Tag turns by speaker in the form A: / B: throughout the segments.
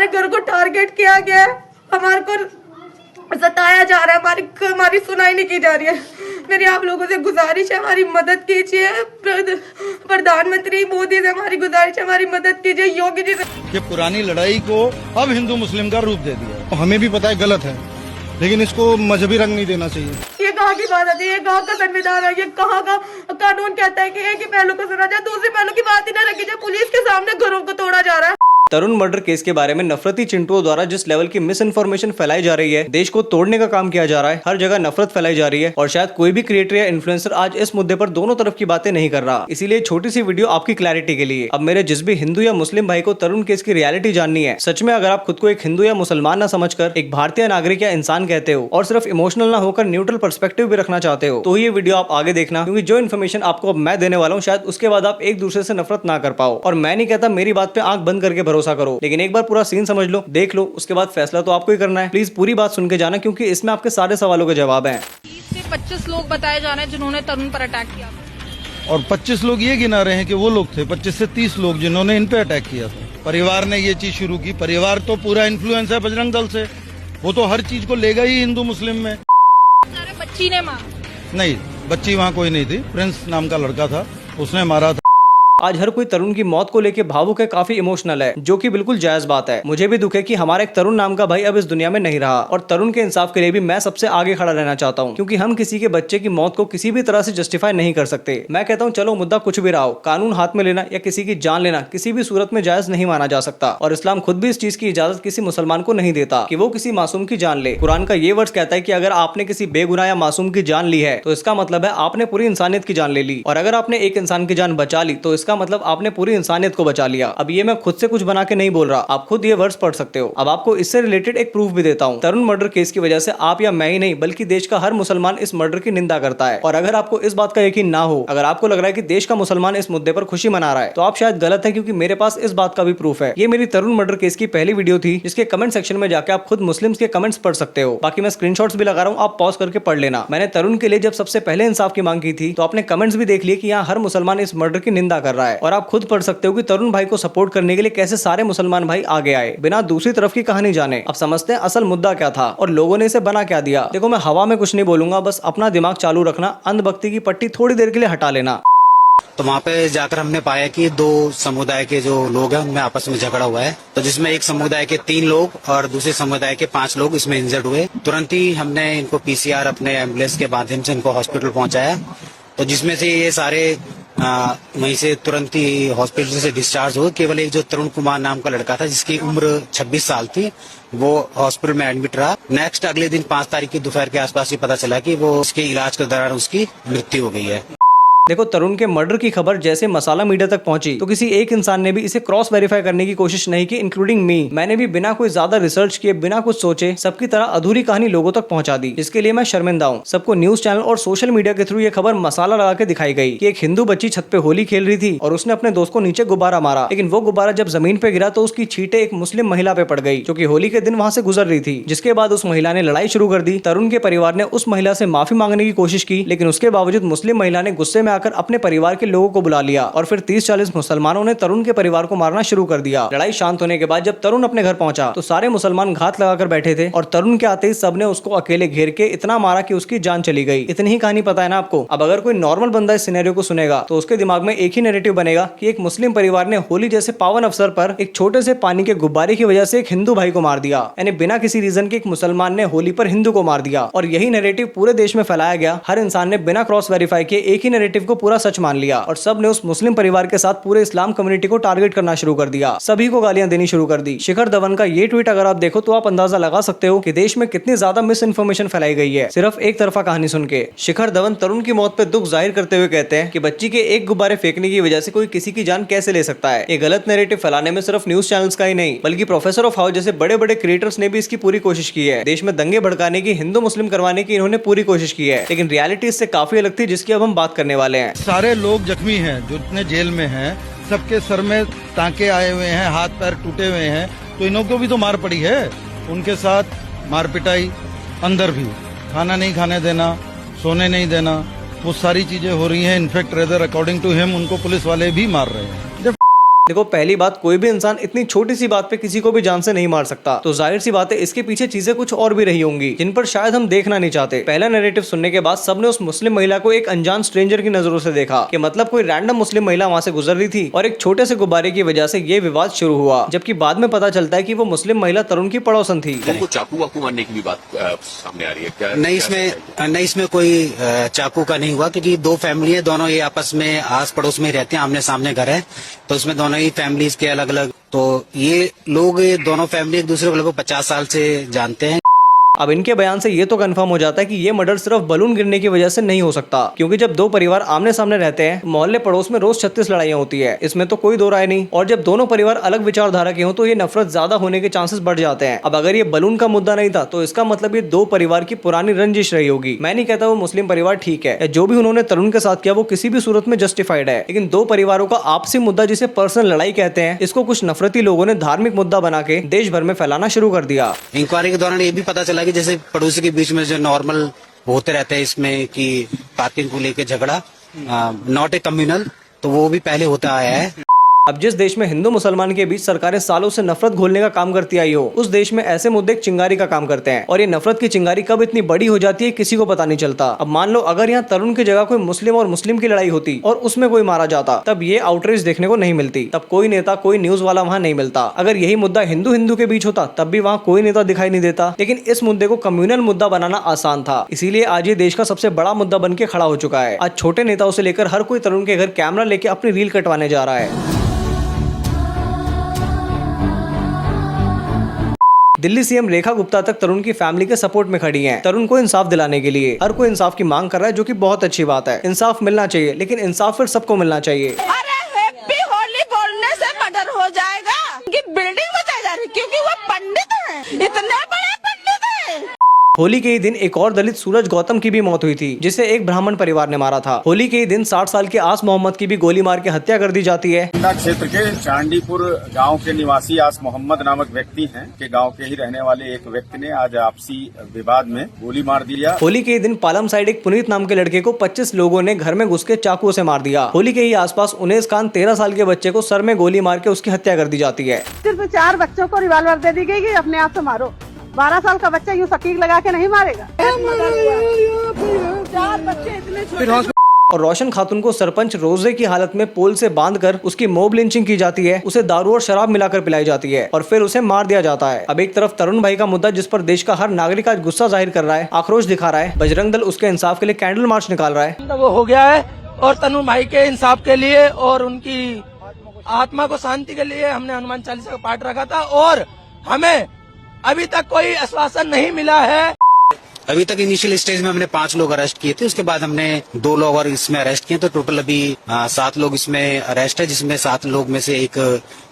A: हमारे घर को टारगेट किया गया है, हमारे को सताया जा रहा है, हमारी सुनाई नहीं की जा रही है। मेरी आप लोगों से गुजारिश है, हमारी मदद कीजिए। प्रधानमंत्री मोदी से हमारी गुजारिश है, हमारी मदद कीजिए। योगी जी से
B: ये पुरानी लड़ाई को अब हिंदू मुस्लिम का रूप दे दिया। हमें भी पता है गलत है, लेकिन इसको मजहबी रंग नहीं देना चाहिए।
A: ये कहाँ की बात है, ये कहाँ का संविधान है, ये कहाँ का कानून कहता है कि एक ही पहलू को सुना जाए, दूसरे पहलू की बात ही ना रखी जाए। पुलिस के सामने घरों को तोड़ा जा रहा है।
C: तरुण मर्डर केस के बारे में नफरती चिंटुओं द्वारा जिस लेवल की मिस इन्फॉर्मेशन फैलाई जा रही है, देश को तोड़ने का काम किया जा रहा है, हर जगह नफरत फैलाई जा रही है और शायद कोई भी क्रिएटर या इन्फ्लुएंसर आज इस मुद्दे पर दोनों तरफ की बातें नहीं कर रहा। इसीलिए छोटी सी वीडियो आपकी क्लैरिटी के लिए। अब मेरे जिस भी हिंदू या मुस्लिम भाई को तरुण केस की रियलिटी जाननी है, सच में अगर आप खुद को एक हिंदू या मुसलमान न समझकर एक भारतीय नागरिक या इंसान कहते हो और सिर्फ इमोशनल न होकर न्यूट्रल पर्सपेक्टिव भी रखना चाहते हो, तो ये वीडियो आप आगे देखना, क्योंकि जो इन्फॉर्मेशन आपको अब मैं देने वाला हूँ शायद उसके बाद आप एक दूसरे से नफरत ना कर पाओ। और मैं नहीं कहता मेरी बात पे आंख बंद करके भरोसा करो, लेकिन एक बार पूरा सीन समझ लो, देख लो, उसके बाद फैसला तो आपको ही करना है। प्लीज पूरी बात सुन के जाना, क्योंकि इसमें आपके सारे सवालों के जवाब हैं।
D: 20 से 25 लोग बताए जा रहे हैं जिन्होंने तरुण पर अटैक किया,
B: और 25 लोग ये गिना रहे हैं कि वो लोग थे 25 से 30 लोग जिन्होंने इन पे अटैक किया था। परिवार ने ये चीज शुरू की। परिवार तो पूरा इन्फ्लुएंस है बजरंग दल से, वो तो हर चीज को लेगा ही हिंदू मुस्लिम में।
D: सारे बच्ची ने मारा।
B: नहीं, बच्ची वहाँ कोई नहीं थी, प्रिंस नाम का लड़का था, उसने मारा था।
C: आज हर कोई तरुण की मौत को लेकर भावुक है, काफी इमोशनल है, जो कि बिल्कुल जायज बात है। मुझे भी दुख है कि हमारा एक तरुण नाम का भाई अब इस दुनिया में नहीं रहा, और तरुण के इंसाफ के लिए भी मैं सबसे आगे खड़ा रहना चाहता हूं, क्योंकि हम किसी के बच्चे की मौत को किसी भी तरह से जस्टिफाई नहीं कर सकते। मैं कहता हूं चलो मुद्दा कुछ भी रहा हो, कानून हाथ में लेना या किसी की जान लेना किसी भी सूरत में जायज नहीं माना जा सकता, और इस्लाम खुद भी इस चीज की इजाजत किसी मुसलमान को नहीं देता कि वो किसी मासूम की जान ले। कुरान का ये वर्ड कहता है कि अगर आपने किसी बेगुनाह या मासूम की जान ली है तो इसका मतलब है आपने पूरी इंसानियत की जान ले ली, और अगर आपने एक इंसान की जान बचा ली तो इसका मतलब आपने पूरी इंसानियत को बचा लिया। अब ये मैं खुद से कुछ बना के नहीं बोल रहा, आप खुद ये वर्ड्स पढ़ सकते हो। अब आपको इससे रिलेटेड एक प्रूफ भी देता हूँ। तरुण मर्डर केस की वजह से आप या मैं ही नहीं बल्कि देश का हर मुसलमान इस मर्डर की निंदा करता है, और अगर आपको इस बात का यकीन ना हो, अगर आपको लग रहा है कि देश का मुसलमान इस मुद्दे पर खुशी मना रहा है, तो आप शायद गलत है, क्योंकि मेरे पास इस बात का भी प्रूफ है। ये मेरी तरुण मर्डर केस की पहली वीडियो थी, जिसके कमेंट सेक्शन में जाकर आप खुद मुस्लिम्स के कमेंट्स पढ़ सकते हो। बाकी मैं स्क्रीनशॉट्स भी लगा रहा हूँ, आप पॉज करके पढ़ लेना। मैंने तरुण के लिए जब सबसे पहले इंसाफ की मांग की थी, तो आपने कमेंट्स भी देख लिए कि यहाँ हर मुसलमान इस मर्डर की निंदा कर रहा है, और आप खुद पढ़ सकते हो कि तरुण भाई को सपोर्ट करने के लिए कैसे सारे मुसलमान भाई आगे आए बिना दूसरी तरफ की कहानी जाने। अब समझते हैं असल मुद्दा क्या था और लोगों ने इसे बना क्या दिया। देखो, मैं हवा में कुछ नहीं बोलूंगा, बस अपना दिमाग चालू रखना, अंधभक्ति की पट्टी थोड़ी देर के लिए हटा लेना।
E: तो वहाँ पे जाकर हमने पाया कि दो समुदाय के जो लोग हैं उनमें आपस में झगड़ा हुआ है, तो जिसमें एक समुदाय के 3 लोग और दूसरे समुदाय के 5 लोग इसमें इंजर्ड हुए। तुरंत ही हमने इनको पीसीआर अपने एम्बुलेंस के माध्यम से इनको हॉस्पिटल पहुंचाया, तो जिसमें से ये सारे वहीं से तुरंत ही हॉस्पिटल से डिस्चार्ज हुए। केवल एक जो तरुण कुमार नाम का लड़का था जिसकी उम्र 26 साल थी, वो हॉस्पिटल में एडमिट रहा। नेक्स्ट अगले दिन 5 तारीख की दोपहर के आसपास ही पता चला कि वो उसके इलाज के दौरान उसकी मृत्यु हो गई है।
C: देखो, तरुण के मर्डर की खबर जैसे मसाला मीडिया तक पहुंची तो किसी एक इंसान ने भी इसे क्रॉस वेरीफाई करने की कोशिश नहीं की, इंक्लूडिंग मी। मैंने भी बिना कोई ज्यादा रिसर्च किए, बिना कुछ सोचे, सबकी तरह अधूरी कहानी लोगों तक पहुंचा दी, जिसके लिए मैं शर्मिंदा हूँ। सबको न्यूज चैनल और सोशल मीडिया के थ्रू ये खबर मसाला लगा के दिखाई गई कि एक हिंदू बच्ची छत पे होली खेल रही थी और उसने अपने दोस्त को नीचे गुब्बारा मारा, लेकिन वो गुब्बारा जब जमीन पे गिरा तो उसकी छींटे एक मुस्लिम महिला पे पड़ गई, जो कि होली के दिन वहां से गुजर रही थी। जिसके बाद उस महिला ने लड़ाई शुरू कर दी। तरुण के परिवार ने उस महिला से माफी मांगने की कोशिश की, लेकिन उसके बावजूद मुस्लिम महिला ने गुस्से में आकर अपने परिवार के लोगों को बुला लिया, और फिर 30-40 मुसलमानों ने तरुण के परिवार को मारना शुरू कर दिया। लड़ाई शांत होने के बाद जब तरुण अपने घर पहुंचा तो सारे मुसलमान घात लगाकर बैठे थे, और तरुण के आते ही सबने उसको अकेले घेर के इतना मारा कि उसकी जान चली गई। इतनी ही कहानी पता है ना आपको। अब अगर कोई नॉर्मल बंदा इस सिनेरियो को सुनेगा तो उसके दिमाग में एक ही नैरेटिव बनेगा कि एक मुस्लिम परिवार ने होली जैसे पावन अवसर पर एक छोटे से पानी के गुब्बारे की वजह से एक हिंदू भाई को मार दिया, यानी बिना किसी रीजन के एक मुसलमान ने होली पर हिंदू को मार दिया। और यही नैरेटिव पूरे देश में फैलाया गया। हर इंसान ने बिना क्रॉस वेरीफाई किए एक ही नैरेटिव को पूरा सच मान लिया, और सब ने उस मुस्लिम परिवार के साथ पूरे इस्लाम कम्युनिटी को टारगेट करना शुरू कर दिया, सभी को गालियां देनी शुरू कर दी। शिखर धवन का ये ट्वीट अगर आप देखो तो आप अंदाजा लगा सकते हो कि देश में कितनी ज्यादा मिस इन्फॉर्मेशन फैलाई गई है सिर्फ एक तरफा कहानी सुन के। शिखर धवन तरुण की मौत पे दुख जाहिर करते हुए कहते हैं कि बच्ची के एक गुब्बारे फेंकने की वजह से कोई किसी की जान कैसे ले सकता है। ये गलत नैरेटिव फैलाने में सिर्फ न्यूज चैनल्स का ही नहीं बल्कि प्रोफेसर ऑफ हाउस जैसे बड़े बड़े क्रिएटर्स ने भी इसकी पूरी कोशिश की है। देश में दंगे भड़काने की, हिंदू मुस्लिम करवाने की इन्होंने पूरी कोशिश की है, लेकिन रियलिटी इससे काफी अलग थी, जिसकी अब हम बात करने वाले हैं।
B: सारे लोग जख्मी हैं जो इतने जेल में हैं, सबके सर में टांके आए हुए हैं, हाथ पैर टूटे हुए हैं, तो इन्हों को भी तो मार पड़ी है। उनके साथ मार पिटाई, अंदर भी खाना नहीं खाने देना, सोने नहीं देना, वो सारी चीजें हो रही हैं। In fact rather according to him उनको पुलिस वाले भी मार रहे हैं।
C: देखो पहली बात, कोई भी इंसान इतनी छोटी सी बात पे किसी को भी जान से नहीं मार सकता, तो जाहिर सी बात है इसके पीछे चीजें कुछ और भी रही होंगी जिन पर शायद हम देखना नहीं चाहते। पहला नैरेटिव सुनने के बाद सबने उस मुस्लिम महिला को एक अनजान स्ट्रेंजर की नजरों से देखा कि मतलब कोई रैंडम मुस्लिम महिला वहाँ से गुजर रही थी और एक छोटे से गुब्बारे की वजह से ये विवाद शुरू हुआ, जबकि बाद में पता चलता है कि वो मुस्लिम महिला तरुण की पड़ोसन थी।
F: उनको चाकू वाकू मारने की भी बात सामने आ रही है क्या?
E: नहीं, इसमें कोई चाकू का नहीं हुआ, क्योंकि दो फैमिली है, दोनों ये आपस में आस पड़ोस में रहते हैं, आमने सामने घर है, तो उसमें दोनों ही फैमिलीज के अलग अलग, तो ये लोग दोनों फैमिली एक दूसरे को लगभग 50 साल से जानते हैं।
C: अब इनके बयान से ये तो कंफर्म हो जाता है कि ये मर्डर सिर्फ बलून गिरने की वजह से नहीं हो सकता, क्योंकि जब दो परिवार आमने सामने रहते हैं, मोहल्ले पड़ोस में रोज 36 लड़ाइयां होती है, इसमें तो कोई दो राय नहीं। और जब दोनों परिवार अलग विचारधारा के हों तो ये नफरत ज्यादा होने के चांसेस बढ़ जाते हैं। अब अगर ये बलून का मुद्दा नहीं था तो इसका मतलब ये दो परिवार की पुरानी रंजिश रही होगी। मैं नहीं कहता वो मुस्लिम परिवार ठीक है, जो भी उन्होंने तरुण के साथ किया वो किसी भी सूरत में जस्टिफाइड है, लेकिन दो परिवारों का आपसी मुद्दा जिसे पर्सनल लड़ाई कहते हैं, इसको कुछ नफरती लोगों ने धार्मिक मुद्दा बना के देश भर में फैलाना शुरू कर दिया।
E: इंक्वायरी के दौरान ये भी पता चला कि जैसे पड़ोसी के बीच में जो नॉर्मल होते रहते हैं इसमें कि पार्किंग को लेकर झगड़ा, नॉट ए कम्युनल, तो वो भी पहले होता आया है।
C: अब जिस देश में हिंदू मुसलमान के बीच सरकारें सालों से नफरत घोलने का काम करती आई हो, उस देश में ऐसे मुद्दे एक चिंगारी का काम करते हैं, और ये नफरत की चिंगारी कब इतनी बड़ी हो जाती है किसी को पता नहीं चलता। अब मान लो अगर यहाँ तरुण की जगह कोई मुस्लिम और मुस्लिम की लड़ाई होती और उसमें कोई मारा जाता, तब ये आउटरीच देखने को नहीं मिलती, तब कोई नेता कोई न्यूज वाला वहाँ नहीं मिलता। अगर यही मुद्दा हिंदू हिंदू के बीच होता तब भी वहाँ कोई नेता दिखाई नहीं देता, लेकिन इस मुद्दे को कम्युनल मुद्दा बनाना आसान था, इसीलिए आज ये देश का सबसे बड़ा मुद्दा बन के खड़ा हो चुका है। आज छोटे नेताओं से लेकर हर कोई तरुण के घर कैमरा लेके अपनी रील कटवाने जा रहा है। दिल्ली सीएम रेखा गुप्ता तक तरुण की फैमिली के सपोर्ट में खड़ी हैं, तरुण को इंसाफ दिलाने के लिए। हर कोई इंसाफ की मांग कर रहा है, जो कि बहुत अच्छी बात है। इंसाफ मिलना चाहिए, लेकिन इंसाफ फिर सबको मिलना चाहिए।
G: अरे हैप्पी होली बोलने से मर्डर हो जाएगा, उनकी बिल्डिंग बचाई जा रही, क्योंकि वो पंडित हैं, इतने बड़े पंडित हैं।
C: होली के ही दिन एक और दलित सूरज गौतम की भी मौत हुई थी, जिसे एक ब्राह्मण परिवार ने मारा था। होली के ही दिन 60 साल के आस मोहम्मद की भी गोली मार के हत्या कर दी जाती है।
H: क्षेत्र के चांडीपुर गांव के निवासी आस मोहम्मद नामक व्यक्ति हैं, के गांव के ही रहने वाले एक व्यक्ति ने आज आपसी विवाद में गोली मार दिया।
C: होली के ही दिन पालम साइड एक पुनीत नाम के लड़के को 25 लोगों ने घर में घुस के चाकुओं से मार दिया। होली के ही आसपास उनेस खान 13 साल के बच्चे को सर में गोली मार के उसकी हत्या कर दी जाती है।
I: सिर्फ 4 बच्चों को रिवॉल्वर दे दी गई कि अपने आप से मारो। 12 साल का बच्चा यूँ सटीक लगा के नहीं मारेगा। 4 बच्चे इतने छोटे।
C: और रोशन खातून को सरपंच रोजे की हालत में पोल से बांधकर उसकी मॉब लिंचिंग की जाती है, उसे दारू और शराब मिलाकर पिलाई जाती है और फिर उसे मार दिया जाता है। अब एक तरफ तरुण भाई का मुद्दा जिस पर देश का हर नागरिक आज गुस्सा जाहिर कर रहा है, आक्रोश दिखा रहा है, बजरंग दल उसके इंसाफ के लिए कैंडल मार्च निकाल रहा है।
J: वो हो गया है, और तरुण भाई के इंसाफ के लिए और उनकी आत्मा को शांति के लिए हमने हनुमान चालीसा का पाठ रखा था, और हमें अभी तक कोई आश्वासन नहीं मिला है।
E: अभी तक इनिशियल स्टेज में हमने 5 लोग अरेस्ट किए थे, उसके बाद हमने 2 लोग और इसमें अरेस्ट किए, तो टोटल अभी 7 लोग इसमें अरेस्ट है, जिसमें 7 लोग में से एक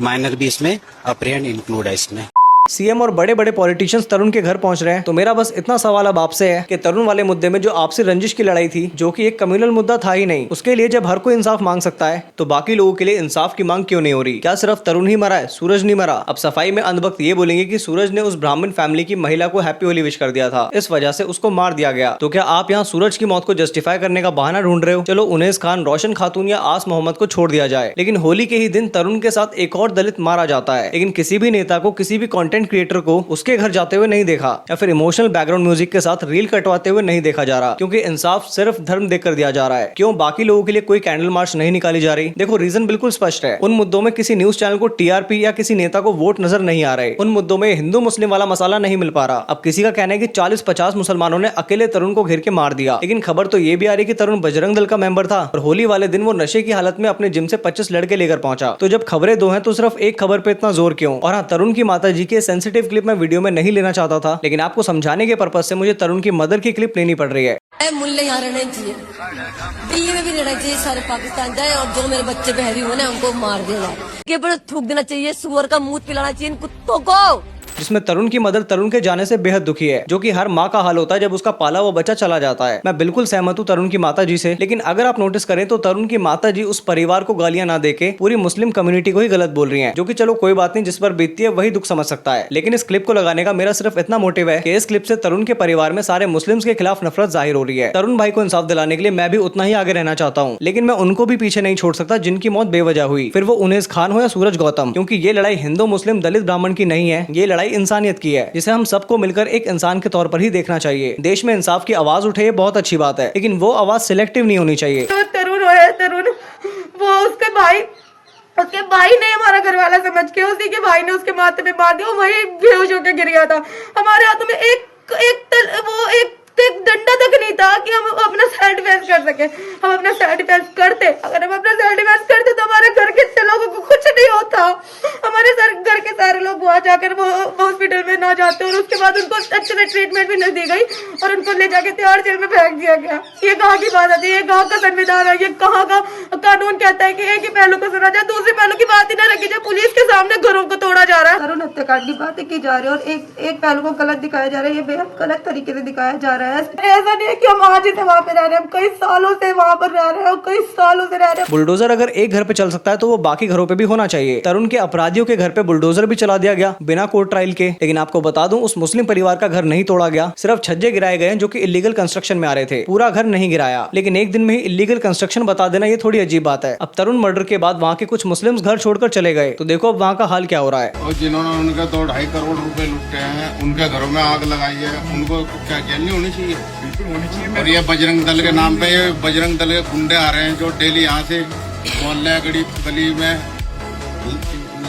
E: माइनर भी इसमें अप्रिहेंड इंक्लूड है इसमें।
C: सीएम और बड़े बड़े पॉलिटिशियंस तरुण के घर पहुंच रहे हैं, तो मेरा बस इतना सवाल अब आपसे है कि तरुण वाले मुद्दे में जो आपसी रंजिश की लड़ाई थी, जो कि एक कम्युनल मुद्दा था ही नहीं, उसके लिए जब हर कोई इंसाफ मांग सकता है, तो बाकी लोगों के लिए इंसाफ की मांग क्यों नहीं हो रही? क्या सिर्फ तरुण ही मरा है, सूरज नहीं मरा? अब सफाई में अंधभक्त ये बोलेंगे कि सूरज ने उस ब्राह्मण फैमिली की महिला को हैप्पी होली विश कर दिया था, इस वजह से उसको मार दिया गया। तो क्या आप यहाँ सूरज की मौत को जस्टिफाई करने का बहाना ढूंढ रहे हो? चलो उनेस खान, रोशन खातून या आस मोहम्मद को छोड़ दिया जाए, लेकिन होली के ही दिन तरुण के साथ एक और दलित मारा जाता है, लेकिन किसी भी नेता को, किसी भी कंटेंट क्रिएटर को उसके घर जाते हुए नहीं देखा, या फिर इमोशनल बैकग्राउंड म्यूजिक के साथ रील कटवाते हुए नहीं देखा जा रहा, क्योंकि इंसाफ सिर्फ धर्म देखकर दिया जा रहा है। क्यों बाकी लोगों के लिए कोई कैंडल मार्च नहीं निकाली जा रही? देखो रीजन बिल्कुल स्पष्ट है। उन मुद्दों में किसी न्यूज चैनल को टीआरपी या किसी नेता को वोट नजर नहीं आ रहे। उन मुद्दों में हिंदू मुस्लिम वाला मसाला नहीं मिल पा रहा। अब किसी का कहना है कि 40-50 मुसलमानों ने अकेले तरुण को घेर के मार दिया, लेकिन खबर तो ये भी आ रही कि तरुण बजरंग दल का मेंबर था और होली वाले दिन वो नशे की हालत में अपने जिम से 25 लड़के लेकर पहुंचा। तो जब खबरें 2 हैं तो सिर्फ एक खबर पे इतना जोर क्यों? और हाँ, तरुण की माता जी के सेंसिटिव क्लिप मैं वीडियो में नहीं लेना चाहता था, लेकिन आपको समझाने के पर्पज से मुझे तरुण की मदर की क्लिप लेनी पड़ रही है।
K: मुल्ले यहाँ रहना चाहिए, दिल्ली में भी रहना चाहिए, सारे पाकिस्तान जाए और जो मेरे बच्चे बहरी हुए ना उनको मार देना, के बड़े थूक देना चाहिए, सुअर का मुंह पिलाना चाहिए इन कुत्तों को।
C: जिसमें तरुण की मदर तरुण के जाने से बेहद दुखी है, जो कि हर माँ का हाल होता है जब उसका पाला हुआ बच्चा चला जाता है। मैं बिल्कुल सहमत हूँ तरुण की माता जी से, लेकिन अगर आप नोटिस करें तो तरुण की माता जी उस परिवार को गालियां ना देके पूरी मुस्लिम कम्युनिटी को ही गलत बोल रही हैं, जो कि चलो कोई बात नहीं, जिस पर बीतती है वही दुख समझ सकता है। लेकिन इस क्लिप को लगाने का मेरा सिर्फ इतना मोटिव है कि इस क्लिप से तरुण के परिवार में सारे मुस्लिम्स के खिलाफ नफरत जाहिर हो रही है। तरुण भाई को इंसाफ दिलाने के लिए मैं भी उतना ही आगे रहना चाहता हूँ, लेकिन मैं उनको भी पीछे नहीं छोड़ सकता जिनकी मौत बेवजह हुई, फिर वो उनेस खान हो या सूरज गौतम, क्योंकि ये लड़ाई हिंदू मुस्लिम दलित ब्राह्मण की नहीं है, ये लड़ाई इंसानियत की है, जिसे हम सबको मिलकर एक इंसान के तौर पर ही देखना चाहिए। देश में इंसाफ की आवाज उठे ये बहुत अच्छी बात है, लेकिन वो आवाज सिलेक्टिव नहीं होनी चाहिए।
A: तो तरुण वो उसके भाई ने हमारा घर वाला समझ के उसी के भाई ने उसके माथे पे मार दिया, वो वही बेहोश होकर गिर गया था। हमारे हाथों में एक डंडा तक नहीं था कि हम अपना सेल्फ डिफेंस कर सके। हम अपना सेल्फ डिफेंस करते, अगर हम अपना सेल्फ डिफेंस करते तो हमारे घर के लोगों को कुछ नहीं होता। हमारे घर के सारे लोग वहाँ जाकर वो हॉस्पिटल में ना जाते और उसके बाद उनको अच्छे से ट्रीटमेंट भी नहीं दी गई और उनको ले जाके तिहाड़ जेल में फेंक दिया गया। ये कहाँ की बात आती है? ये कहाँ का संविधान है? ये कहाँ का कानून कहता है कि एक ही पहलू को सुना जाए, दूसरे पहलू की बात ही ना रखी जाए? पुलिस के सामने घरों को तोड़ा जा रहा है, तरुण हत्याकांड की बातें की जा रही है और एक पहलू को गलत दिखाया जा रहा है। ये बेहद गलत तरीके से दिखाया जा रहा है। ऐसा नहीं है कि हम आज ही से वहाँ पे रह रहे हैं, हम कई सालों से वहाँ पर रह रहे हैं, कई सालों से रह रहे हैं।
C: बुलडोजर अगर एक घर पे चल सकता है तो वो बाकी घरों पे भी होना चाहिए। तरुण के अपराधियों के घर पे बुलडोजर भी चला दिया गया बिना कोर्ट ट्रायल के, लेकिन आपको बता दूं उस मुस्लिम परिवार का घर नहीं तोड़ा गया, सिर्फ छज्जे गिराए गए जो कि इलीगल कंस्ट्रक्शन में आ रहे थे, पूरा घर नहीं गिराया। लेकिन एक दिन में ही इलीगल कंस्ट्रक्शन बता देना ये थोड़ी अजीब बात है। अब तरुण मर्डर के बाद वहाँ के कुछ मुस्लिम घर छोड़कर चले गए, तो देखो अब वहाँ का हाल क्या हो रहा है।
L: और जिन्होंने उनके 2-2.5 करोड़ रुपए लुटे हैं, उनके घरों में आग लगाई है, उनको क्या जेल नहीं होनी चाहिए? बिल्कुल होनी चाहिए। और ये बजरंग दल के नाम पे ये बजरंग दल के गुंडे आ रहे हैं जो डेली यहाँ से मोहल्ले गली में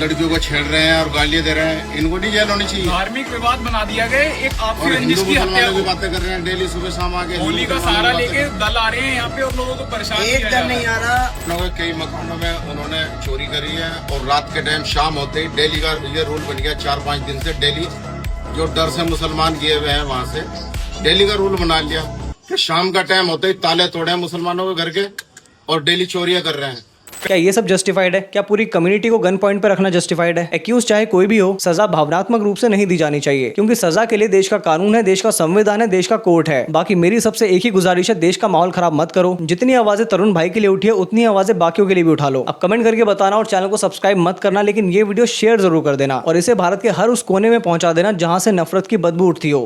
L: लड़कियों को छेड़ रहे हैं और गालियां दे रहे हैं, इनको नहीं जेल होनी चाहिए।
M: धार्मिक विवाद बना दिया गया, एक आपसी रंजिश की हत्या
L: की बातें कर रहे हैं, डेली सुबह शाम आके
M: होली का सहारा लेके दल आ रहे हैं यहाँ पे और लोगों को परेशान
L: एक दिन नहीं आ रहा। कई मकानों में उन्होंने चोरी करी है और रात के टाइम शाम होते ही डेली का ये रूल बन गया, 4-5 दिन से डेली जो डर से मुसलमान किए हुए हैं वहाँ से डेली का रूल बना लिया कि शाम का टाइम होते ही ताले तोड़े मुसलमानों के घर के और डेली चोरियां कर रहे हैं।
C: क्या ये सब जस्टिफाइड है? क्या पूरी कम्युनिटी को गन पॉइंट पर रखना जस्टिफाइड है? एक्यूज चाहे कोई भी हो, सजा भावनात्मक रूप से नहीं दी जानी चाहिए, क्योंकि सजा के लिए देश का कानून है, देश का संविधान है, देश का कोर्ट है। बाकी मेरी सबसे एक ही गुजारिश है, देश का माहौल खराब मत करो। जितनी आवाजें तरुण भाई के लिए उठी है उतनी आवाजें बाकियों के लिए भी उठा लो। अब कमेंट करके बताना और चैनल को सब्सक्राइब मत करना, लेकिन ये वीडियो शेयर जरूर कर देना और इसे भारत के हर उस कोने में पहुंचा देना जहां से नफरत की बदबू उठती हो।